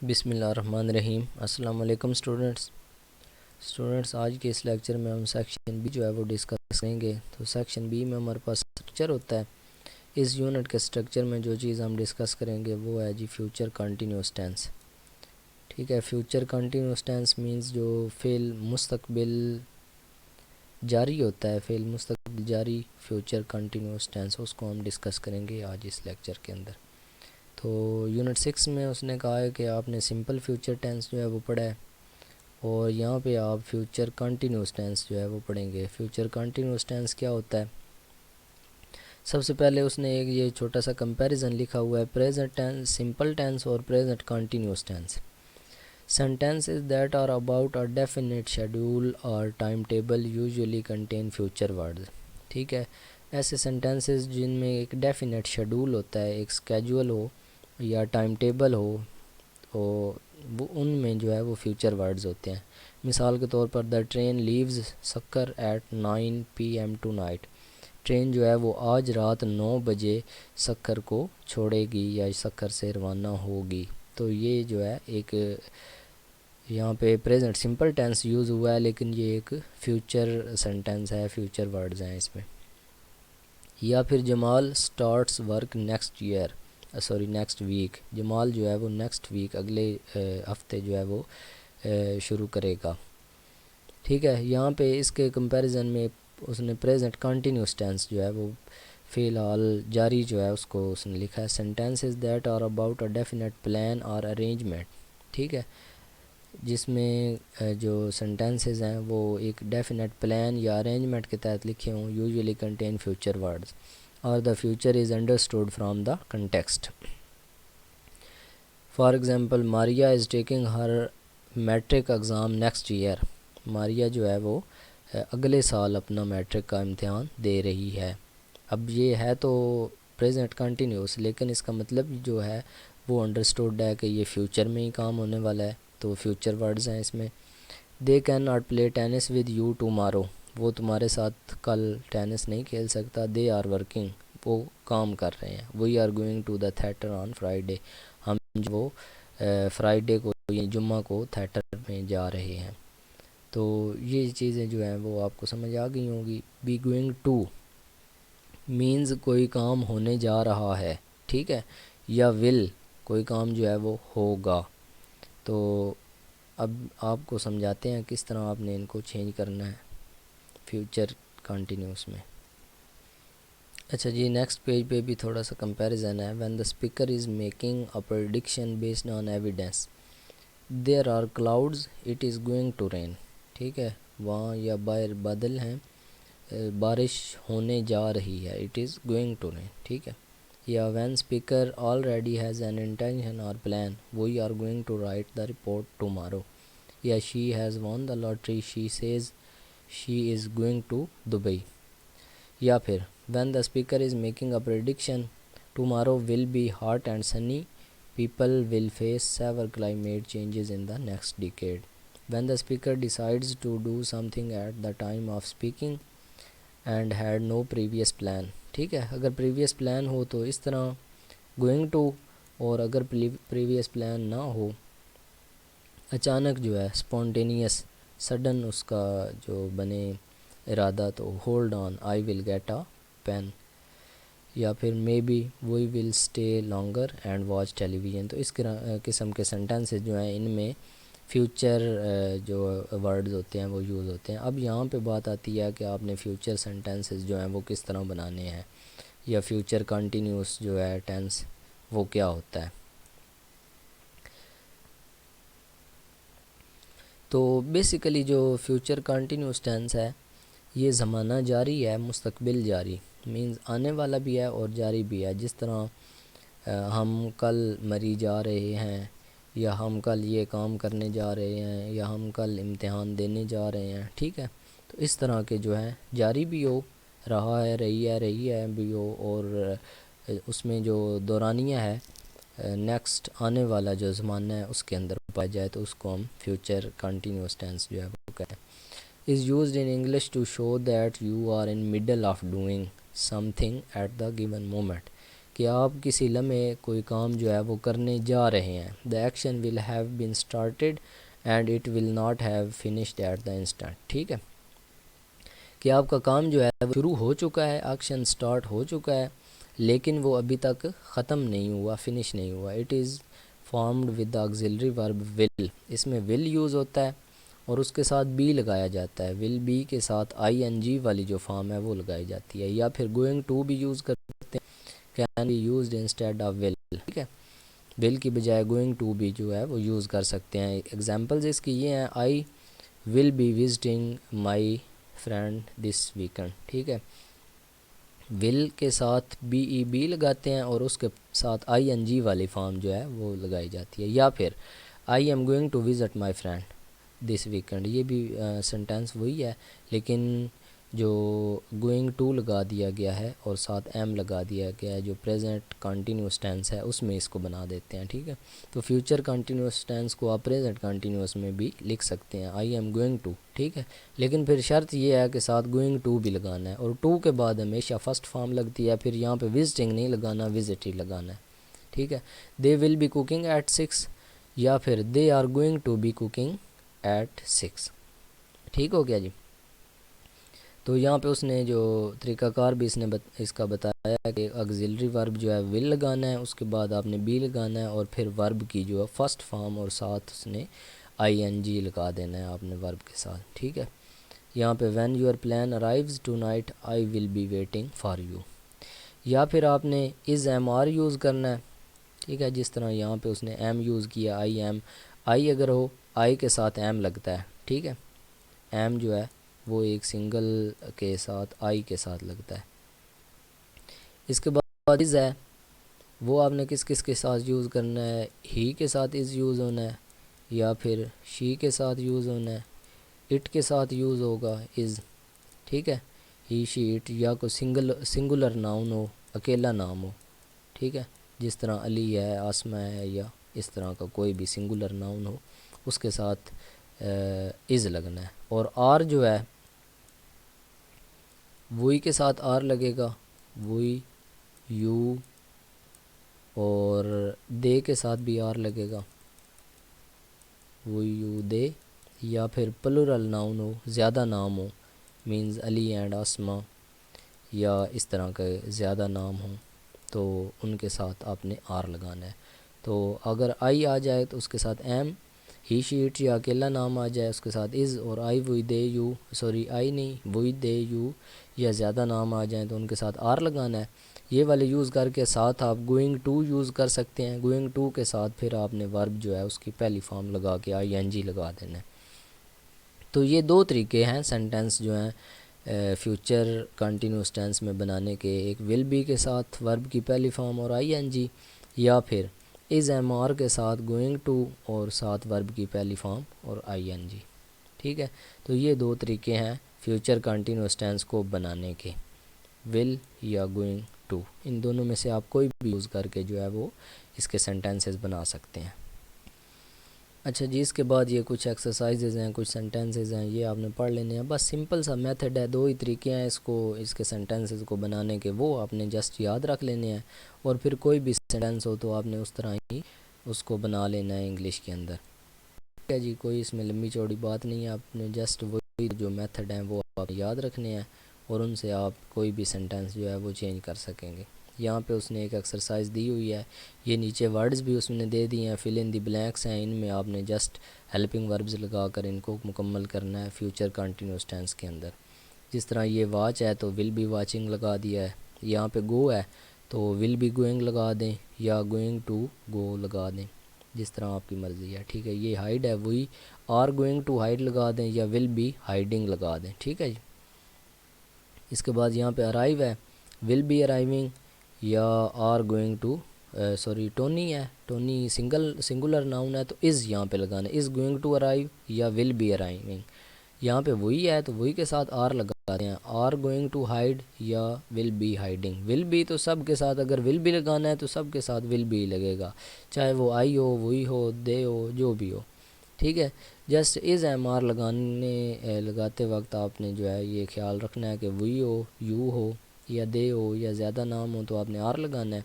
بسم اللہ الرحمن الرحیم۔ السلام علیکم اسٹوڈنٹس آج کے اس لیکچر میں ہم سیکشن بی جو ہے وہ ڈسکس کریں گے۔ تو سیکشن بی میں ہمارے پاس اسٹرکچر ہوتا ہے۔ اس یونٹ کے اسٹرکچر میں جو چیز ہم ڈسکس کریں گے وہ ہے جی فیوچر کنٹینیوس ٹینس۔ ٹھیک ہے، فیوچر کنٹینیوس ٹینس مینز جو فعل مستقبل جاری ہوتا ہے، فعل مستقبل جاری فیوچر کنٹینیوس ٹینس، اس کو ہم ڈسکس کریں گے آج اس لیکچر کے اندر۔ تو یونٹ 6 میں اس نے کہا ہے کہ آپ نے سمپل فیوچر ٹینس جو ہے وہ پڑھا ہے، اور یہاں پہ آپ فیوچر کنٹینیوس ٹینس جو ہے وہ پڑھیں گے۔ فیوچر کنٹینیوس ٹینس کیا ہوتا ہے؟ سب سے پہلے اس نے ایک یہ چھوٹا سا کمپیریزن لکھا ہوا ہے، پریزنٹ ٹینس سمپل ٹینس اور present continuous tense. sentences that are about a definite schedule or timetable usually contain future words۔ ٹھیک ہے، ایسے سینٹینسز جن میں ایک ڈیفینیٹ شیڈول ہوتا ہے، ایک اسکیجول ہو یا ٹائم ٹیبل ہو، وہ ان میں جو ہے وہ فیوچر ورڈز ہوتے ہیں۔ مثال کے طور پر the train leaves Sukkur at 9 PM tonight. Train جو ہے وہ آج رات 9 بجے سکر کو چھوڑے گی یا سکر سے روانہ ہوگی۔ تو یہ جو ہے ایک یہاں پہ پریزنٹ سمپل ٹینس یوز ہوا ہے، لیکن یہ ایک فیوچر سینٹینس ہے، فیوچر ورڈز ہیں اس میں۔ یا پھر جمال سٹارٹس ورک نیکسٹ ویک۔ جمال جو ہے وہ نیکسٹ ویک اگلے ہفتے جو ہے وہ شروع کرے گا۔ ٹھیک ہے، یہاں پہ اس کے کمپیریزن میں اس نے پریزنٹ کنٹینیوس ٹینس جو ہے وہ فی الحال جاری جو ہے اس کو اس نے لکھا ہے، sentences that are about a definite plan اور ارینجمنٹ۔ ٹھیک ہے، جس میں جو سینٹینسز ہیں وہ ایک ڈیفینیٹ پلان یا ارینجمنٹ کے تحت لکھے ہوں، یوزلی کنٹین فیوچر ورڈز اور the future is understood from the context. For example Maria is taking her matric exam next year. Maria جو ہے وہ اگلے سال اپنا میٹرک کا امتحان دے رہی ہے۔ اب یہ ہے تو پریزنٹ کنٹینیوس، لیکن اس کا مطلب جو ہے وہ انڈرسٹوڈ ہے کہ یہ فیوچر میں ہی کام ہونے والا ہے، تو فیوچر ورڈز ہیں اس میں۔ They can not play tennis with you tomorrow. وہ تمہارے ساتھ کل ٹینس نہیں کھیل سکتا۔ They are working. وہ کام کر رہے ہیں۔ We are going to the theatre on Friday. ہم جو فرائیڈے کو جمعہ کو تھیٹر میں جا رہے ہیں۔ تو یہ چیزیں جو ہیں وہ آپ کو سمجھ آ گئی ہوں گی۔ بی گوئنگ ٹو مینز کوئی کام ہونے جا رہا ہے، ٹھیک ہے، یا ول کوئی کام جو ہے وہ ہوگا۔ تو اب آپ کو سمجھاتے ہیں کس طرح آپ نے ان کو چینج کرنا ہے فیوچر کنٹینیوس میں۔ اچھا جی، نیکسٹ پیج پہ بھی تھوڑا سا کمپیریزن ہے۔ When the speaker is making a prediction based on evidence, there are clouds it is going to rain. ٹھیک ہے، وہاں یا باہر بادل ہیں، بارش ہونے جا رہی ہے، it is going to rain. ٹھیک ہے، یا when speaker already has an intention اور plan, we are going to write the report tomorrow. یا she has won the lottery, she says she is going to Dubai. یا پھر when the speaker is making a prediction tomorrow will be hot and sunny, people will face severe climate changes in the next decade. When the speaker decides to do something at the time of speaking and had no previous plan۔ ٹھیک ہے، اگر previous plan ہو تو اس طرح going to, اور اگر previous plan نہ ہو، اچانک جو ہے اسپونٹینیس سڈن اس کا جو بنے ارادہ، تو hold on I will get a pen. یا پھر maybe we will stay longer and watch television. تو اس قسم کے سینٹینسز جو ہیں ان میں فیوچر جو ورڈز ہوتے ہیں وہ یوز ہوتے ہیں۔ اب یہاں پہ بات آتی ہے کہ آپ نے فیوچر سینٹینسز جو ہیں وہ کس طرح بنانے ہیں، یا فیوچر کنٹینیوس جو ہے ٹینس وہ کیا ہوتا ہے۔ تو بیسیکلی جو فیوچر کنٹینیوس ٹینس ہے یہ زمانہ جاری ہے، مستقبل جاری مینز آنے والا بھی ہے اور جاری بھی ہے۔ جس طرح ہم کل مری جا رہے ہیں، یا ہم کل یہ کام کرنے جا رہے ہیں، یا ہم کل امتحان دینے جا رہے ہیں۔ ٹھیک ہے، تو اس طرح کے جو ہے جاری بھی ہو رہا ہے، رہی ہے بھی ہو، اور اس میں جو دورانیہ ہے نیکسٹ آنے والا جو زمانہ ہے اس کے اندر پایا جائے، تو اس کو ہم فیوچر کنٹینیوس ٹینس جو ہے وہ کہتے ہیں۔ is used in English to show that you are in middle of doing something at the given moment۔ کہ آپ کسی لمحے کوئی کام جو ہے وہ کرنے جا رہے ہیں. The action will have been started and it will not have finished at the instant. ٹھیک ہے کہ آپ کا کام جو ہے وہ شروع ہو چکا ہے, ایکشن سٹارٹ ہو چکا ہے, لیکن وہ ابھی تک ختم نہیں ہوا, فنش نہیں ہوا. It is formed with the auxiliary verb will. اس میں ول یوز ہوتا ہے اور اس کے ساتھ بی لگایا جاتا ہے. ول بی کے ساتھ آئی این جی والی جو فارم ہے وہ لگائی جاتی ہے, یا پھر گوئنگ ٹو بھی یوز کر سکتے ہیں, can be used instead of will. ٹھیک ہے, ول کی بجائے گوئنگ ٹو بھی جو ہے وہ یوز کر سکتے ہیں. ایگزامپلز اس کی یہ ہیں, I will be visiting my friend this weekend. ٹھیک ہے, ول کے ساتھ بی ای بی لگاتے ہیں اور اس کے ساتھ آئی این جی والی فارم جو ہے وہ لگائی جاتی ہے. یا پھر I am going to visit my friend this weekend, یہ بھی سینٹینس وہی ہے, لیکن جو گوئنگ ٹو لگا دیا گیا ہے اور ساتھ ایم لگا دیا گیا ہے, جو پریزنٹ کنٹینیوس ٹینس ہے اس میں اس کو بنا دیتے ہیں. ٹھیک ہے, تو فیوچر کنٹینیوس ٹینس کو آپ پریزنٹ کنٹینیوس میں بھی لکھ سکتے ہیں, آئی ایم گوئنگ ٹو. ٹھیک ہے, لیکن پھر شرط یہ ہے کہ ساتھ گوئنگ ٹو بھی لگانا ہے, اور ٹو کے بعد ہمیشہ فرسٹ فارم لگتی ہے. پھر یہاں پہ وزٹنگ نہیں لگانا, وزٹ ہی لگانا ہے. ٹھیک ہے, they will be cooking at 6, یا پھر they are going to be cooking at 6. ٹھیک ہو گیا جی. تو یہاں پہ اس نے جو طریقہ کار بھی اس کا بتایا کہ آکسیلری ورب جو ہے ول لگانا ہے, اس کے بعد آپ نے بی لگانا ہے, اور پھر ورب کی جو ہے فرسٹ فارم اور ساتھ اس نے آئی این جی لگا دینا ہے آپ نے ورب کے ساتھ. ٹھیک ہے, یہاں پہ when your plane arrives tonight I will be waiting for you. یا پھر آپ نے از ایم آر یوز کرنا ہے. ٹھیک ہے, جس طرح یہاں پہ اس نے ایم یوز کیا, آئی ایم. آئی اگر ہو, آئی کے ساتھ ایم لگتا ہے. ٹھیک ہے, ایم جو ہے وہ ایک سنگل کے ساتھ آئی کے ساتھ لگتا ہے. اس کے بعد از ہے, وہ آپ نے کس کس کے ساتھ یوز کرنا ہے, ہی کے ساتھ از یوز ہونا ہے, یا پھر شی کے ساتھ یوز ہونا ہے, اٹ کے ساتھ یوز ہوگا از. ٹھیک ہے, ہی شی اٹ, یا کوئی سنگولر ناؤن ہو, اکیلا نام ہو. ٹھیک ہے, جس طرح علی ہے, آسمہ ہے, یا اس طرح کا کوئی بھی سنگولر ناؤن ہو, اس کے ساتھ از لگنا ہے. اور آر جو ہے وہی کے ساتھ آر لگے گا, وہی, یو, اور دے کے ساتھ بھی آر لگے گا, وہی, یو, دے. یا پھر پلورل ناؤن ہو, زیادہ نام ہو, مینز علی اینڈ آسمہ, یا اس طرح کے زیادہ نام ہوں, تو ان کے ساتھ آپ نے آر لگانا ہے. تو اگر آئی آ جائے تو اس کے ساتھ ایم, ہی شی اٹ یا اکیلا نام آ جائے اس کے ساتھ از, اور آئی وہی دے یو, سوری آئی نہیں, وہی دے یو, یا زیادہ نام آ جائیں تو ان کے ساتھ آر لگانا ہے. یہ والے یوز کر کے ساتھ آپ گوئنگ ٹو یوز کر سکتے ہیں. گوئنگ ٹو کے ساتھ پھر آپ نے ورب جو ہے اس کی پہلی فارم لگا کے آئی این جی لگا دینا ہے. تو یہ دو طریقے ہیں سینٹینس جو ہیں فیوچر کنٹینیوس ٹینس میں بنانے کے, ایک ول بی کے ساتھ ورب کی پہلی فارم اور آئی این جی, یا پھر از ایم آر کے ساتھ گوئنگ ٹو اور ساتھ ورب کی پہلی فارم اور آئی این جی. ٹھیک ہے, تو یہ دو طریقے ہیں فیوچر کنٹینیوس ٹینس کو بنانے کے, ول یا گوئنگ ٹو. ان دونوں میں سے آپ کوئی بھی یوز کر کے جو ہے وہ اس کے سینٹینسز بنا سکتے ہیں. اچھا جی, اس کے بعد یہ کچھ ایکسرسائزز ہیں, کچھ سینٹینسز ہیں, یہ آپ نے پڑھ لینے ہیں. بس سمپل سا میتھڈ ہے, دو ہی طریقے ہیں اس کے سینٹینسز کو بنانے کے, وہ آپ نے جسٹ یاد رکھ لینے ہیں, اور پھر کوئی بھی سینٹینس ہو تو آپ نے اس طرح ہی اس کو بنا لینا ہے انگلش کے اندر. ٹھیک ہے جی, کوئی اس میں لمبی چوڑی بات نہیں ہے, آپ نے جسٹ وہی جو میتھڈ ہیں وہ آپ یاد رکھنے ہیں, اور ان سے آپ کوئی بھی سینٹینس جو ہے وہ چینج کر سکیں گے. یہاں پہ اس نے ایک ایکسرسائز دی ہوئی ہے, یہ نیچے ورڈز بھی اس نے دے دی ہیں, فل ان دی بلینکس ہیں, ان میں آپ نے جسٹ ہیلپنگ وربز لگا کر ان کو مکمل کرنا ہے فیوچر کنٹینیوس ٹینس کے اندر. جس طرح یہ واچ ہے تو ول بی واچنگ لگا دیا ہے, یہاں پہ گو ہے تو ول بی گوئنگ لگا دیں, یا گوئنگ ٹو گو لگا دیں, جس طرح آپ کی مرضی ہے. ٹھیک ہے, یہ ہائڈ ہے, وہی آر گوئنگ ٹو ہائڈ لگا دیں, یا ول بی ہائڈنگ لگا دیں. ٹھیک ہے جی. اس کے بعد یہاں پہ ارائیو ہے, ول بی ارائیونگ, یا are going to, sorry Tony ہے, ٹونی سنگولر ناؤن ہے تو از یہاں پہ لگانا ہے, از گوئنگ ٹو ارائیو یا ول بی ارائیونگ. یہاں پہ وہی ہے تو وہی کے ساتھ آر لگاتے ہیں, آر گوئنگ ٹو ہائڈ یا will be hiding. Will be تو سب کے ساتھ, اگر ول بی لگانا ہے تو سب کے ساتھ ول بی لگے گا, چاہے وہ آئی ہو, وہی ہو, دے ہو, جو بھی ہو. ٹھیک ہے, جسٹ از ایم آر لگاتے وقت آپ نے جو ہے یہ خیال رکھنا ہے کہ وہی ہو, یو ہو, یا دے ہو, یا زیادہ نام ہو تو آپ نے آر لگانا ہے.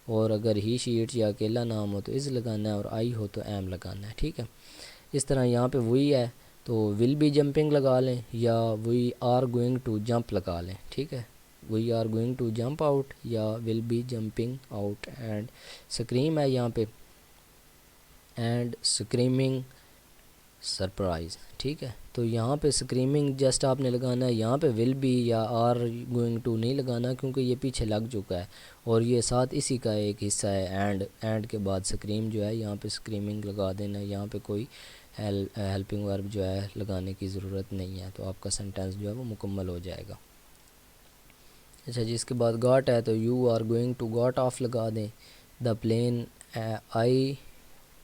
اور اگر ہی شی اٹس یا اکیلا نام ہو تو از لگانا ہے، اور آئی ہو تو ایم لگانا ہے. ٹھیک ہے، اس طرح یہاں پہ وہی ہے تو ول بی جمپنگ لگا لیں یا we are going to jump لگا لیں. ٹھیک ہے، we are going to jump out یا will be jumping out. And scream ہے یہاں پہ، اینڈ اسکریمنگ سرپرائز. ٹھیک ہے، تو یہاں پہ اسکریمنگ جسٹ آپ نے لگانا ہے، یہاں پہ ول بی یا آر گوئنگ ٹو نہیں لگانا کیونکہ یہ پیچھے لگ چکا ہے اور یہ ساتھ اسی کا ایک حصہ ہے. اینڈ کے بعد اسکریم جو ہے یہاں پہ اسکریمنگ لگا دینا ہے، یہاں پہ کوئی ہیلپنگ ورب جو ہے لگانے کی ضرورت نہیں ہے، تو آپ کا سینٹینس جو ہے وہ مکمل ہو جائے گا. اچھا جی، اس کے بعد گاٹ ہے تو you are going to got off لگا دیں. The plane I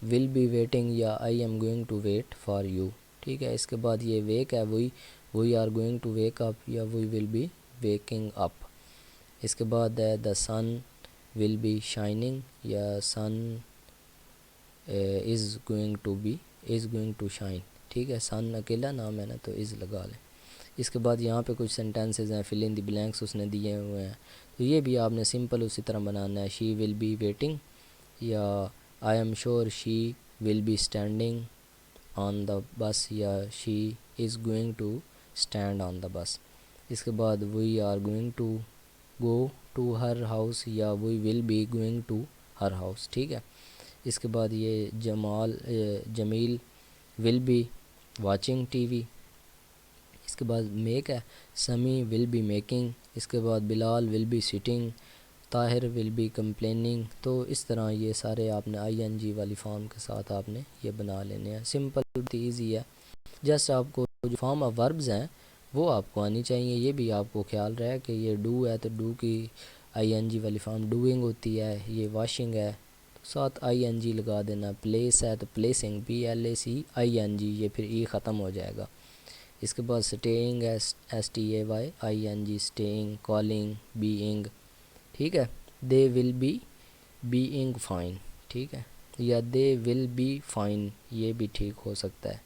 will be waiting یا I am going to wait for you. ٹھیک ہے، اس کے بعد یہ ویک ہے، we are going to wake up یا وی ول بی ویکنگ اپ. اس کے بعد ہے دا سن ول بی شائننگ یا سن از گوئنگ ٹو شائن. ٹھیک ہے، سن اکیلا نام ہے نا تو از لگا لیں. اس کے بعد یہاں پہ کچھ سینٹینسز ہیں، فل ان دی بلینکس اس نے دیے ہوئے ہیں، تو یہ بھی آپ نے سمپل اسی طرح بنانا ہے. شی ول بی ویٹنگ یا I am sure she will be standing on the bus یا she is going to stand on the bus. اس کے بعد we are going to go to her house یا we will be going to her house. ٹھیک ہے، اس کے بعد یہ Jamil will be watching TV. اس کے بعد میک ہے، سمی ول بی میکنگ. اس کے بعد Bilal will be sitting, Tahir will be complaining. تو اس طرح یہ سارے آپ نے آئی این جی والی فارم کے ساتھ آپ نے یہ بنا لینے ہیں. سمپل ایزی ہے، جسٹ آپ کو جو فارم آف وربز ہیں وہ آپ کو آنی چاہیے. یہ بھی آپ کو خیال رہے کہ یہ ڈو ہے تو ڈو کی آئی این جی والی فارم ڈوئنگ ہوتی ہے، یہ واشنگ ہے ساتھ آئی این جی لگا دینا. پلیس ہے تو پلیسنگ PLACING، یہ پھر ای ختم ہو جائے گا. اس کے بعد سٹےئنگ ہے، STAYING سٹےئنگ. Calling being. ٹھیک ہے، they will be being fine. ٹھیک ہے، یا دے ول بی فائن یہ بھی ٹھیک ہو سکتا ہے.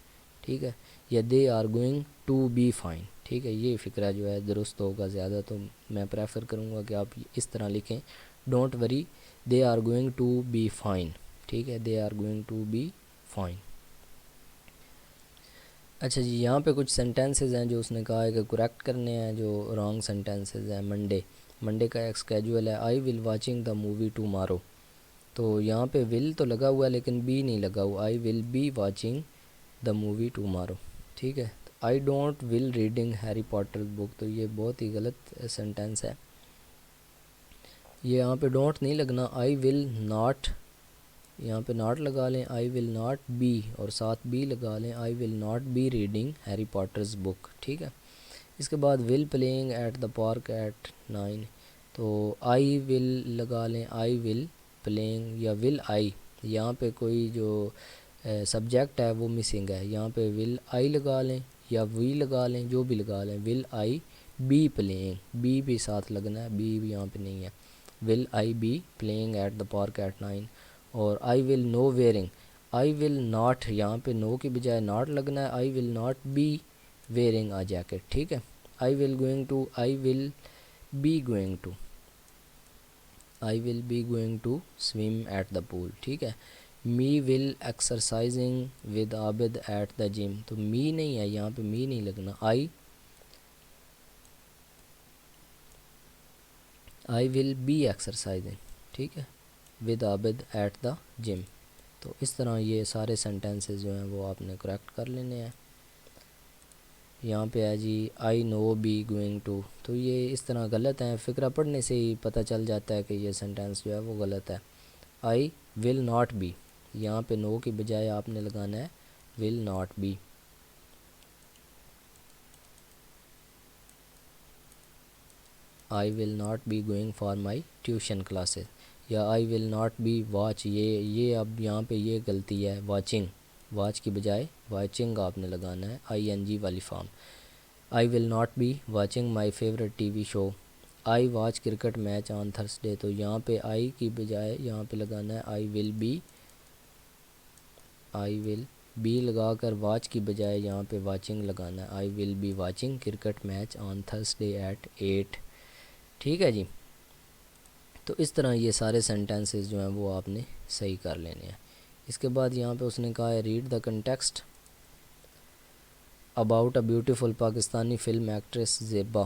ٹھیک ہے، یا they are going to be fine. ٹھیک ہے، یہ فقرہ جو ہے درست ہوگا زیادہ، تو میں پریفر کروں گا کہ آپ اس طرح لکھیں، don't worry they are going to be fine. ٹھیک ہے، they are going to be fine. اچھا جی، یہاں پہ کچھ سینٹینسز ہیں جو اس نے کہا ہے کہ کریکٹ کرنے ہیں، جو رانگ سینٹینسز ہیں. منڈے کا ایک اسکیجول ہے، I will watching the movie tomorrow. تو یہاں پہ ول تو لگا ہوا ہے لیکن بی نہیں لگا ہوا، I will be watching the movie tomorrow. ٹھیک ہے، I don't will reading Harry Potter book. تو یہ بہت ہی غلط سینٹینس ہے، یہ یہاں پہ ڈونٹ نہیں لگنا، آئی ول ناٹ، یہاں پہ ناٹ لگا لیں. آئی ول ناٹ بی اور ساتھ بی لگا لیں، I will not be reading Harry Potter's book. ٹھیک ہے، اس کے بعد will playing at the park at 9. تو آئی ول لگا لیں، آئی ول پلینگ یا ول آئی. یہاں پہ کوئی جو سبجیکٹ ہے وہ مسنگ ہے، یہاں پہ ول آئی لگا لیں یا وی لگا لیں، جو بھی لگا لیں. ول آئی بی پلینگ، بی بھی ساتھ لگنا ہے، بی بھی یہاں پہ نہیں ہے. Will I be playing at the park at 9. اور آئی ول نو ویئرنگ، آئی ول ناٹ، یہاں پہ نو کی بجائے ناٹ لگنا ہے، I will not be wearing a jacket. ٹھیک ہے، I will going to, I will be going to, I will be going to swim at the pool. ٹھیک ہے، me will exercising with Abid at the gym. تو می نہیں ہے یہاں پہ، می نہیں لگنا، آئی ول بی ایکسرسائزنگ. ٹھیک ہے، with Abid at the gym. تو اس طرح یہ سارے سینٹینسز جو ہیں وہ آپ نے کریکٹ کر لینے ہیں. یہاں پہ ہے جی آئی نو بی گوئنگ ٹو، تو یہ اس طرح غلط ہیں، فقرہ پڑھنے سے ہی پتہ چل جاتا ہے کہ یہ سینٹینس جو ہے وہ غلط ہے. آئی ول ناٹ بی، یہاں پہ نو کی بجائے آپ نے لگانا ہے will not be. I will not be going for my tuition classes یا I will not be watch. یہ اب یہاں پہ یہ غلطی ہے، واچنگ، واچ کی بجائے واچنگ آپ نے لگانا ہے آئی این جی والی فارم. I will not be watching my favourite TV show. I watch cricket match on Thursday. تو یہاں پہ آئی کی بجائے یہاں پہ لگانا ہے آئی ول بی لگا کر واچ کی بجائے یہاں پہ واچنگ لگانا ہے، I will be watching cricket match on Thursday at 8. ٹھیک ہے جی، تو اس طرح یہ سارے سینٹینسز جو ہیں وہ آپ نے صحیح کر لینے ہیں۔ اس کے بعد یہاں پہ اس نے کہا ہے read the context about a beautiful Pakistani film actress Zeba,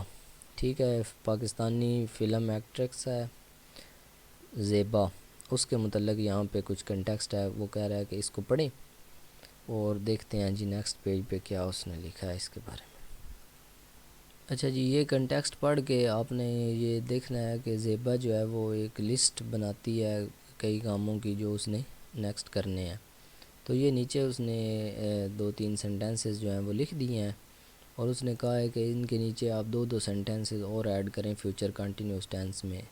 ٹھیک ہے، پاکستانی فلم ایکٹریس ہے زیبا، اس کے متعلق یہاں پہ کچھ کنٹیکسٹ ہے، وہ کہہ رہا ہے کہ اس کو پڑھیں اور دیکھتے ہیں جی نیکسٹ پیج پہ کیا اس نے لکھا ہے اس کے بارے میں۔ اچھا جی، یہ کنٹیکسٹ پڑھ کے آپ نے یہ دیکھنا ہے کہ زیبا جو ہے وہ ایک لسٹ بناتی ہے کئی کاموں کی جو اس نے نیکسٹ کرنے ہیں۔ تو یہ نیچے اس نے 2-3 سینٹینسز جو ہیں وہ لکھ دیے ہیں، اور اس نے کہا ہے کہ ان کے نیچے آپ 2 سینٹینسز اور ایڈ کریں فیوچر کنٹینیوس ٹینس میں۔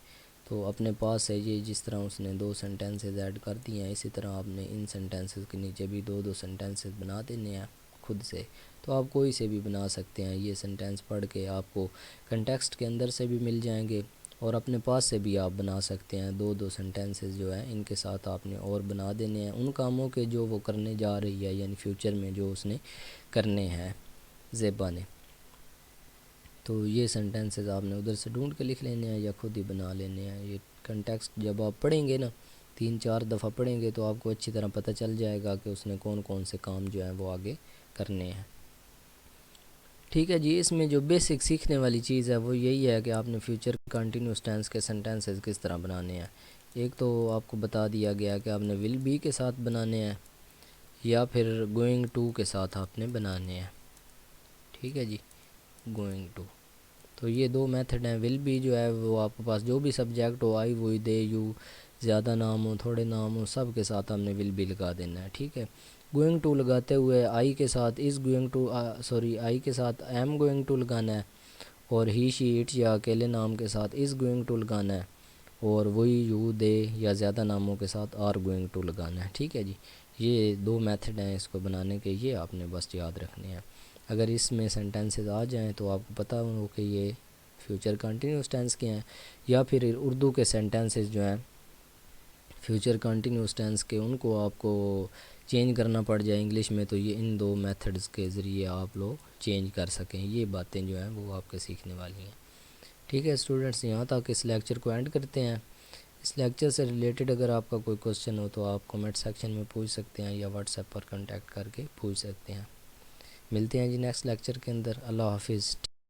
تو اپنے پاس ہے یہ جس طرح اس نے 2 سینٹینسز ایڈ کر دیے ہیں، اسی طرح آپ نے ان سینٹینسز کے نیچے بھی 2 سینٹینسز بنا دینے ہیں خود سے۔ تو آپ کوئی سے بھی بنا سکتے ہیں، یہ سینٹینس پڑھ کے آپ کو کنٹیکسٹ کے اندر سے بھی مل جائیں گے، اور اپنے پاس سے بھی آپ بنا سکتے ہیں۔ 2 سینٹینسز جو ہیں ان کے ساتھ آپ نے اور بنا دینے ہیں ان کاموں کے جو وہ کرنے جا رہی ہے، یعنی فیوچر میں جو اس نے کرنے ہیں زیبا نے۔ تو یہ سینٹینسز آپ نے ادھر سے ڈھونڈ کے لکھ لینے ہیں یا خود ہی بنا لینے ہیں۔ یہ کنٹیکسٹ جب آپ پڑھیں گے نا 3-4 دفعہ پڑھیں گے تو آپ کو اچھی طرح پتہ چل جائے گا کہ اس نے کون کون سے کام جو ہیں وہ آگے کرنے ہیں۔ ٹھیک ہے جی، اس میں جو بیسک سیکھنے والی چیز ہے وہ یہی ہے کہ آپ نے فیوچر کنٹینیوس ٹینس کے سینٹینسز کس طرح بنانے ہیں۔ ایک تو آپ کو بتا دیا گیا کہ آپ نے ول بی کے ساتھ بنانے ہیں یا پھر گوئنگ ٹو کے ساتھ آپ نے بنانے ہیں، ٹھیک ہے جی، گوئنگ ٹو۔ تو یہ 2 میتھڈ ہیں۔ ول بی جو ہے وہ آپ کے پاس جو بھی سبجیکٹ ہو، آئی وہی دے یو، زیادہ نام ہو تھوڑے نام ہو، سب کے ساتھ ہم نے ول بی لگا دینا ہے، ٹھیک ہے۔ گوئنگ ٹو لگاتے ہوئے آئی کے ساتھ آئی کے ساتھ ایم گوئنگ ٹو لگانا ہے، اور ہی شی اٹ یا اکیلے نام کے ساتھ از گوئنگ ٹو لگانا ہے، اور وہی یو دے یا زیادہ ناموں کے ساتھ آر گوئنگ ٹو لگانا ہے، ٹھیک ہے جی۔ یہ 2 میتھڈ ہیں اس کو بنانے کے، یہ آپ نے بس یاد رکھنے ہیں۔ اگر اس میں سینٹینسز آ جائیں تو آپ کو پتہ ہو کہ یہ فیوچر کنٹینیوس ٹینس کے ہیں، یا پھر اردو کے سینٹینسز جو ہیں فیوچر کنٹینیوس ٹینس کے ان کو آپ کو چینج کرنا پڑ جائے انگلش میں، تو یہ ان 2 میتھڈز کے ذریعے آپ لوگ چینج کر سکیں۔ یہ باتیں جو ہیں وہ آپ کے سیکھنے والی ہیں، ٹھیک ہے اسٹوڈنٹس۔ یہاں تک اس لیکچر کو اینڈ کرتے ہیں۔ اس لیکچر سے ریلیٹڈ اگر آپ کا کوئی کوسچن ہو تو آپ کمنٹ سیکشن میں پوچھ سکتے ہیں یا واٹس ایپ پر کانٹیکٹ کر کے پوچھ سکتے ہیں۔ ملتے ہیں جی نیکسٹ لیکچر کے اندر۔ اللہ حافظ۔